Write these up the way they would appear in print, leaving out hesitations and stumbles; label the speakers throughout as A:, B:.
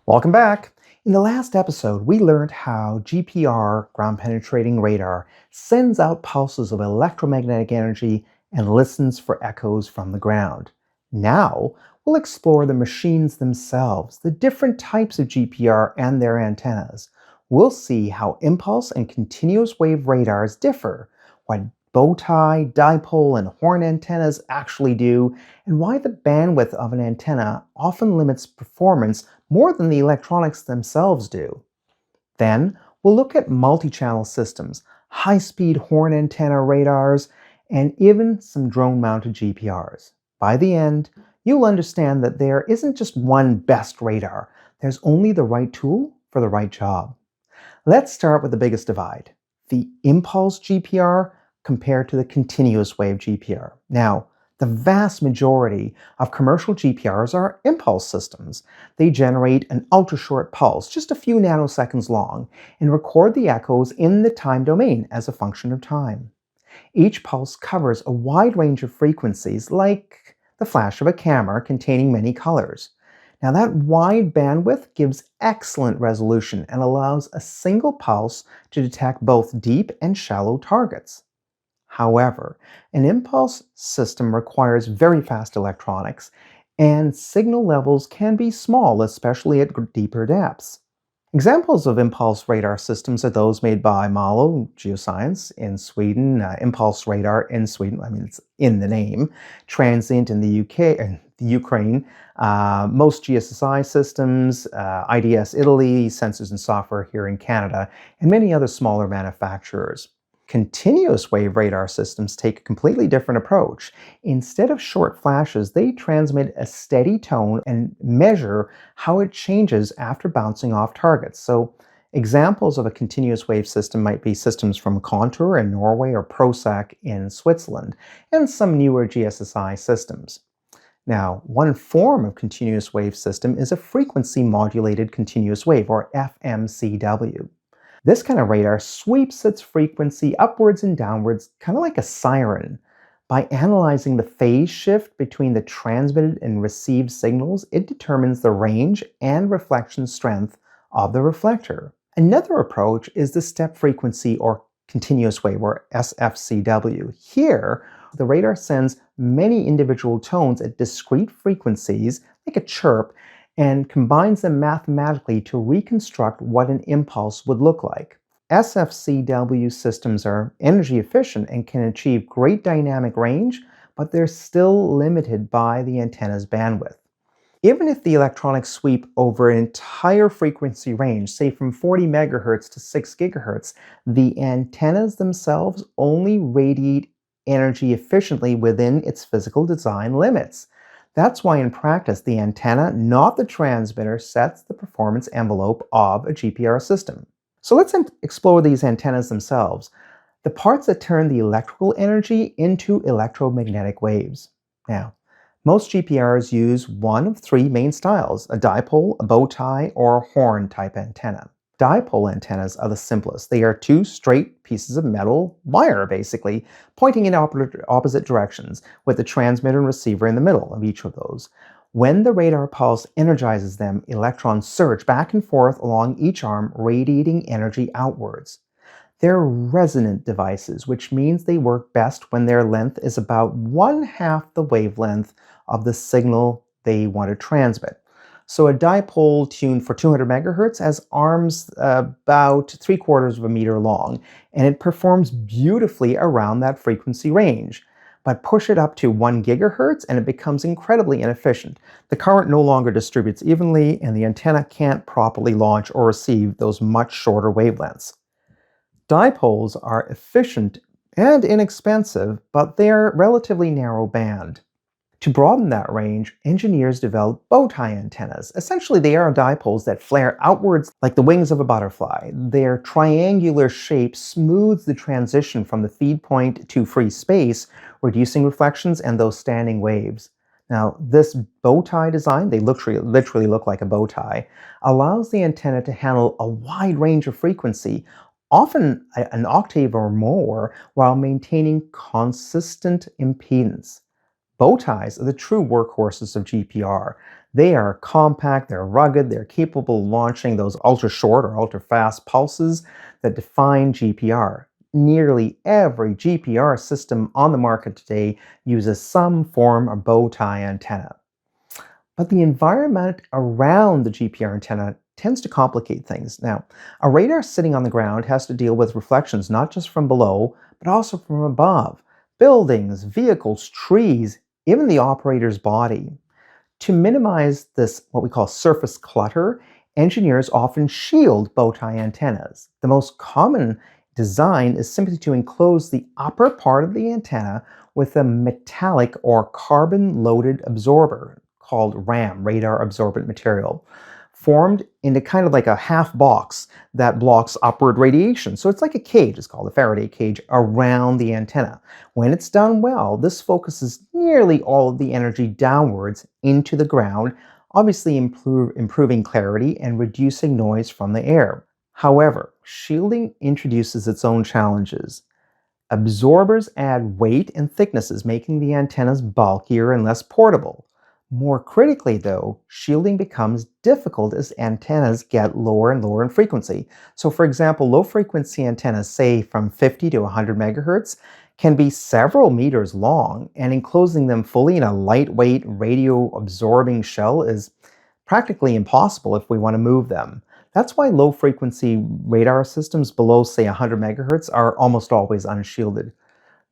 A: Welcome back. In the last episode, we learned how GPR, ground-penetrating radar, sends out pulses of electromagnetic energy and listens for echoes from the ground. Now, we'll explore the machines themselves, the different types of GPR and their antennas. We'll see how impulse and continuous wave radars differ, what bow tie, dipole, and horn antennas actually do, and why the bandwidth of an antenna often limits performance more than the electronics themselves do. Then, we'll look at multi-channel systems, high-speed horn antenna radars, and even some drone-mounted GPRs. By the end, you'll understand that there isn't just one best radar. There's only the right tool for the right job. Let's start with the biggest divide, the impulse GPR compared to the continuous wave GPR. Now, the vast majority of commercial GPRs are impulse systems. They generate an ultra-short pulse, just a few nanoseconds long, and record the echoes in the time domain as a function of time. Each pulse covers a wide range of frequencies, like the flash of a camera containing many colors. Now, that wide bandwidth gives excellent resolution and allows a single pulse to detect both deep and shallow targets. However, an impulse system requires very fast electronics, and signal levels can be small, especially at deeper depths. Examples of impulse radar systems are those made by Malo Geoscience in Sweden, Impulse Radar in Sweden, it's in the name, Transient in the UK and the Ukraine, most GSSI systems, IDS Italy, Sensors and Software here in Canada, and many other smaller manufacturers. Continuous wave radar systems take a completely different approach. Instead of short flashes, they transmit a steady tone and measure how it changes after bouncing off targets. So, examples of a continuous wave system might be systems from Contour in Norway or ProSAC in Switzerland, and some newer GSSI systems. Now, one form of continuous wave system is a frequency modulated continuous wave, or FMCW. This kind of radar sweeps its frequency upwards and downwards, kind of like a siren. By analyzing the phase shift between the transmitted and received signals, it determines the range and reflection strength of the reflector. Another approach is the step frequency or continuous wave, or SFCW. Here, the radar sends many individual tones at discrete frequencies, like a chirp, and combines them mathematically to reconstruct what an impulse would look like. SFCW systems are energy efficient and can achieve great dynamic range, but they're still limited by the antenna's bandwidth. Even if the electronics sweep over an entire frequency range, say from 40 megahertz to 6 gigahertz, the antennas themselves only radiate energy efficiently within its physical design limits. That's why in practice, the antenna, not the transmitter, sets the performance envelope of a GPR system. So let's explore these antennas themselves, the parts that turn the electrical energy into electromagnetic waves. Now, most GPRs use one of three main styles, a dipole, a bow tie, or a horn type antenna. Dipole antennas are the simplest. They are two straight pieces of metal wire, basically, pointing in opposite directions, with the transmitter and receiver in the middle of each of those. When the radar pulse energizes them, electrons surge back and forth along each arm, radiating energy outwards. They're resonant devices, which means they work best when their length is about 1/2 the wavelength of the signal they want to transmit. So a dipole tuned for 200 megahertz has arms about 3/4 of a meter long, and it performs beautifully around that frequency range. But push it up to 1 gigahertz and it becomes incredibly inefficient. The current no longer distributes evenly, and the antenna can't properly launch or receive those much shorter wavelengths. Dipoles are efficient and inexpensive, but they're relatively narrow band. To broaden that range, engineers developed bow tie antennas. Essentially, they are dipoles that flare outwards like the wings of a butterfly. Their triangular shape smooths the transition from the feed point to free space, reducing reflections and those standing waves. Now, this bow tie design, they literally look like a bow tie, allows the antenna to handle a wide range of frequency, often an octave or more, while maintaining consistent impedance. Bow ties are the true workhorses of GPR. They are compact, they're rugged, they're capable of launching those ultra short or ultra fast pulses that define GPR. Nearly every GPR system on the market today uses some form of bow tie antenna. But the environment around the GPR antenna tends to complicate things. Now, a radar sitting on the ground has to deal with reflections not just from below, but also from above. Buildings, vehicles, trees, even the operator's body. To minimize this, what we call surface clutter, engineers often shield bow tie antennas. The most common design is simply to enclose the upper part of the antenna with a metallic or carbon-loaded absorber called RAM, radar absorbent material, formed into kind of like a half box that blocks upward radiation. So it's like a cage, it's called a Faraday cage, around the antenna. When it's done well, this focuses nearly all of the energy downwards into the ground, obviously improving clarity and reducing noise from the air. However, shielding introduces its own challenges. Absorbers add weight and thicknesses, making the antennas bulkier and less portable. More critically, though, shielding becomes difficult as antennas get lower and lower in frequency. So, for example, low-frequency antennas, say from 50 to 100 megahertz, can be several meters long, and enclosing them fully in a lightweight radio-absorbing shell is practically impossible if we want to move them. That's why low-frequency radar systems below, say, 100 megahertz are almost always unshielded.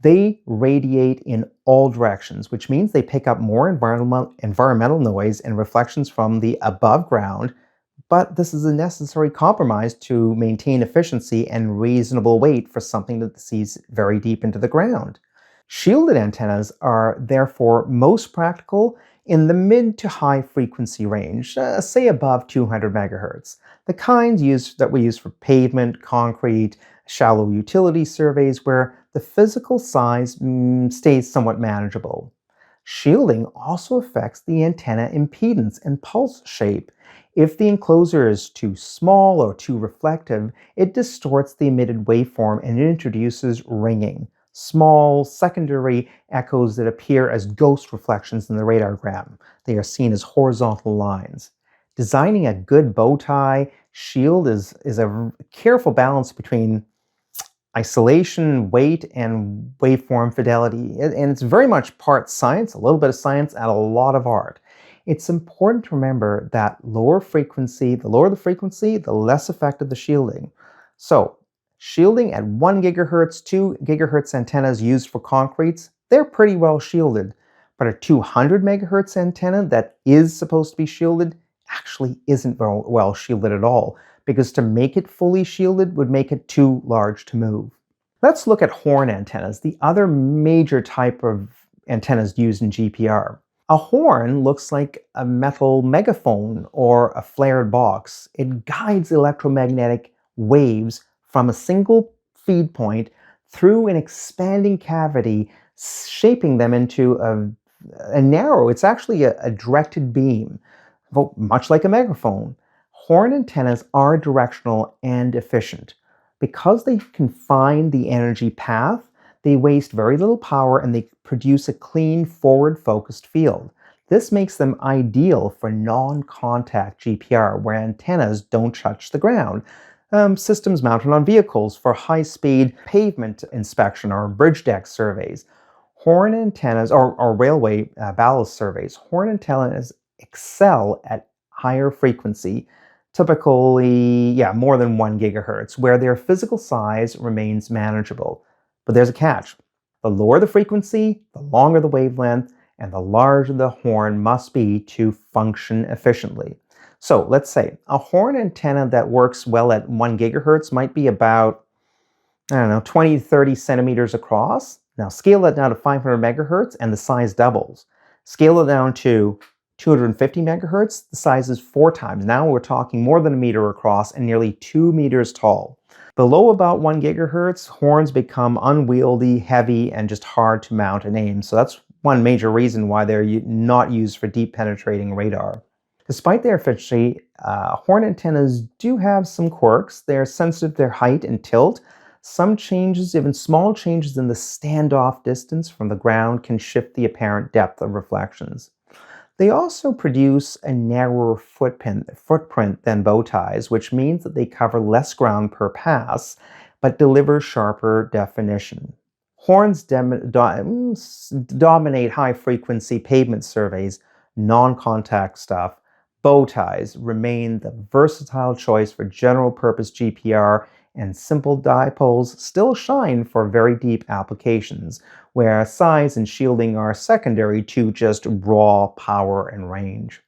A: They radiate in all directions, which means they pick up more environmental noise and reflections from the above ground, but this is a necessary compromise to maintain efficiency and reasonable weight for something that sees very deep into the ground. Shielded antennas are therefore most practical in the mid to high frequency range, say above 200 megahertz, the kinds that we use for pavement, concrete, shallow utility surveys where the physical size stays somewhat manageable. Shielding also affects the antenna impedance and pulse shape. If the enclosure is too small or too reflective, it distorts the emitted waveform and it introduces ringing, small secondary echoes that appear as ghost reflections in the radargram. They are seen as horizontal lines. Designing a good bow tie shield is a careful balance between isolation, weight, and waveform fidelity. And it's very much part science, a little bit of science, and a lot of art. It's important to remember that the lower the frequency, the less effective the shielding. So, shielding at 1 gigahertz, 2 gigahertz antennas used for concretes, they're pretty well shielded. But a 200 megahertz antenna that is supposed to be shielded actually isn't well shielded at all, because to make it fully shielded would make it too large to move. Let's look at horn antennas, the other major type of antennas used in GPR. A horn looks like a metal megaphone or a flared box. It guides electromagnetic waves from a single feed point through an expanding cavity, shaping them into a narrow, it's actually a directed beam, much like a megaphone. Horn antennas are directional and efficient. Because they can find the energy path, they waste very little power and they produce a clean, forward-focused field. This makes them ideal for non-contact GPR, where antennas don't touch the ground. Systems mounted on vehicles for high-speed pavement inspection or bridge deck surveys. Horn antennas, or railway ballast surveys, horn antennas excel at higher frequency, typically, more than 1 gigahertz, where their physical size remains manageable. But there's a catch. The lower the frequency, the longer the wavelength, and the larger the horn must be to function efficiently. So let's say a horn antenna that works well at 1 gigahertz might be about, 20 to 30 centimeters across. Now scale that down to 500 megahertz and the size doubles. Scale it down to 250 megahertz, the size is 4 times. Now we're talking more than a meter across and nearly 2 meters tall. Below about 1 gigahertz, horns become unwieldy, heavy, and just hard to mount and aim. So that's one major reason why they're not used for deep penetrating radar. Despite their efficiency, horn antennas do have some quirks. They're sensitive to their height and tilt, Some changes, even small changes in the standoff distance from the ground, can shift the apparent depth of reflections. They also produce a narrower footprint than bow ties, which means that they cover less ground per pass, but deliver sharper definition. Horns dominate high-frequency pavement surveys, non-contact stuff. Bow ties remain the versatile choice for general-purpose GPR, and simple dipoles still shine for very deep applications, where size and shielding are secondary to just raw power and range.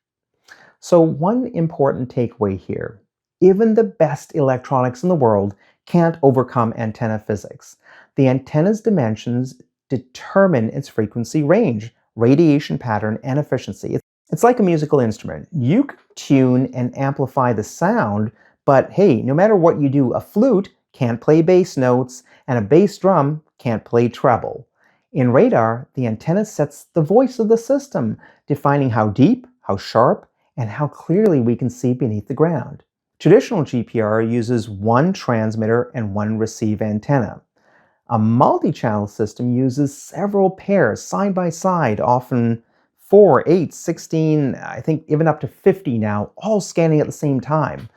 A: So one important takeaway here: even the best electronics in the world can't overcome antenna physics. The antenna's dimensions determine its frequency range, radiation pattern, and efficiency. It's like a musical instrument. You can tune and amplify the sound, but hey, no matter what you do, a flute can't play bass notes, and a bass drum can't play treble. In radar, the antenna sets the voice of the system, defining how deep, how sharp, and how clearly we can see beneath the ground. Traditional GPR uses one transmitter and one receive antenna. A multi-channel system uses several pairs side by side, often 4, 8, 16, I think even up to 50 now, all scanning at the same time.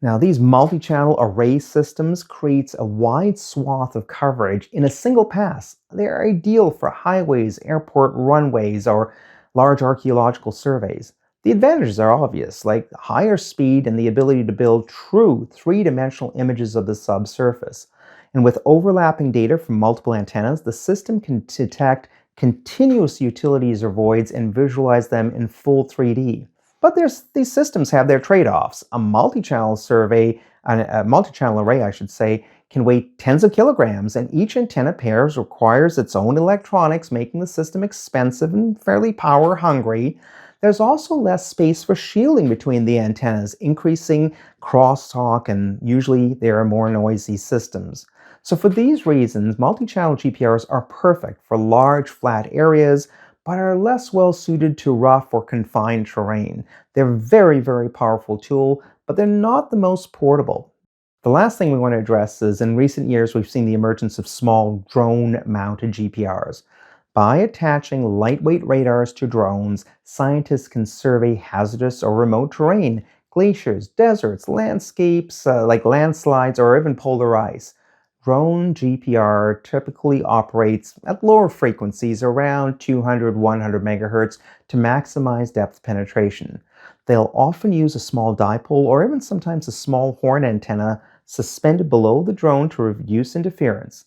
A: Now, these multi-channel array systems creates a wide swath of coverage in a single pass. They're ideal for highways, airport runways, or large archaeological surveys. The advantages are obvious, like higher speed and the ability to build true three-dimensional images of the subsurface. And with overlapping data from multiple antennas, the system can detect continuous utilities or voids and visualize them in full 3D. But these systems have their trade-offs. A multi-channel array, I should say, can weigh tens of kilograms, and each antenna pair requires its own electronics, making the system expensive and fairly power-hungry. There's also less space for shielding between the antennas, increasing crosstalk, and usually there are more noisy systems. So for these reasons, multi-channel GPRs are perfect for large, flat areas, but are less well suited to rough or confined terrain. They're a very, very powerful tool, but they're not the most portable. The last thing we want to address is, in recent years, we've seen the emergence of small drone-mounted GPRs. By attaching lightweight radars to drones, scientists can survey hazardous or remote terrain, glaciers, deserts, landscapes like landslides, or even polar ice. Drone GPR typically operates at lower frequencies, around 200, 100 megahertz, to maximize depth penetration. They'll often use a small dipole or even sometimes a small horn antenna suspended below the drone to reduce interference.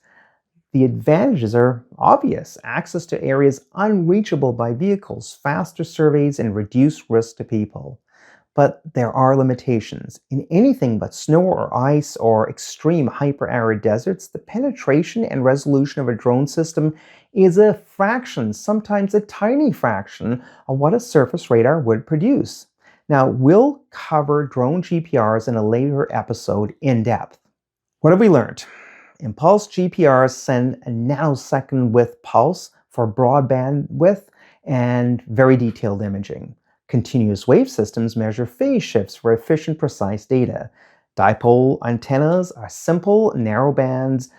A: The advantages are obvious: access to areas unreachable by vehicles, faster surveys, and reduced risk to people. But there are limitations. In anything but snow or ice or extreme hyper-arid deserts, the penetration and resolution of a drone system is a fraction, sometimes a tiny fraction, of what a surface radar would produce. Now, we'll cover drone GPRs in a later episode in depth. What have we learned? Impulse GPRs send a nanosecond width pulse for broadband width and very detailed imaging. Continuous wave systems measure phase shifts for efficient, precise data. Dipole antennas are simple, narrow bands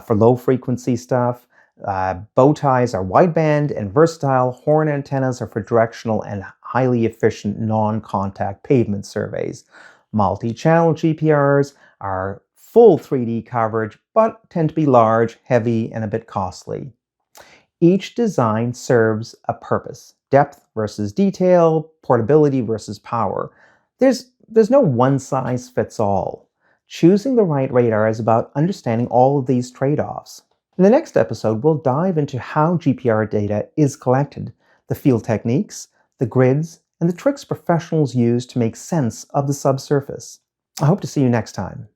A: for low-frequency stuff. Bow ties are wideband, and versatile horn antennas are for directional and highly efficient non-contact pavement surveys. Multi-channel GPRs are full 3D coverage, but tend to be large, heavy, and a bit costly. Each design serves a purpose: depth versus detail, portability versus power. There's no one-size-fits-all. Choosing the right radar is about understanding all of these trade-offs. In the next episode, we'll dive into how GPR data is collected, the field techniques, the grids, and the tricks professionals use to make sense of the subsurface. I hope to see you next time.